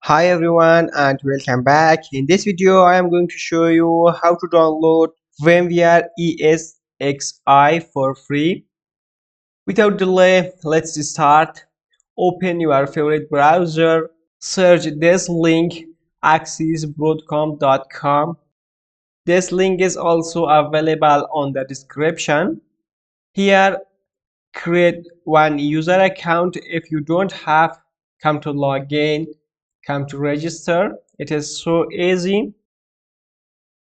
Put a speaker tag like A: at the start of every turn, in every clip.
A: Hi everyone and welcome back. In this video I am going to show you how to download VMware ESXi for free. Without delay, let's start. Open your favorite browser, search this link, access broadcom.com. This link is also available on the description. Here, create one user account. If you don't have, come to log in, come to register. It is so easy.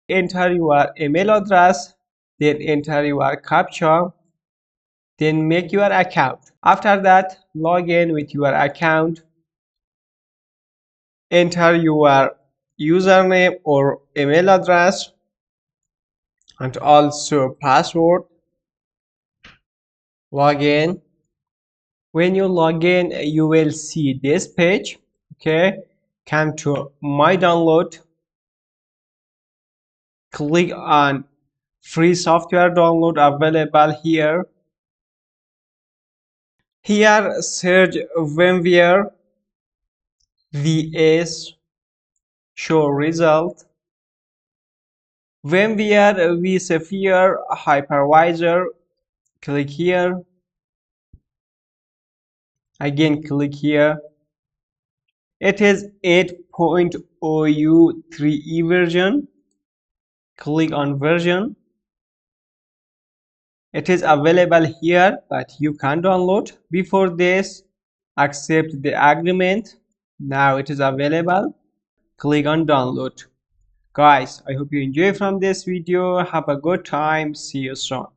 A: Enter your email address, then enter your captcha, then make your account. After that, log in with your account, enter your username or email address and also password. Log in. When you log in, you will see this page. Okay, come to my download, click on free software download available here. Here search VMware VS, show result. VMware vSphere hypervisor, click here, again click here. It is 8.0 3e version. Click on version. It is available here, but you can download. Before this, accept the agreement. Now it is available. Click on download. Guys, I hope you enjoy from this video. Have a good time. See you soon.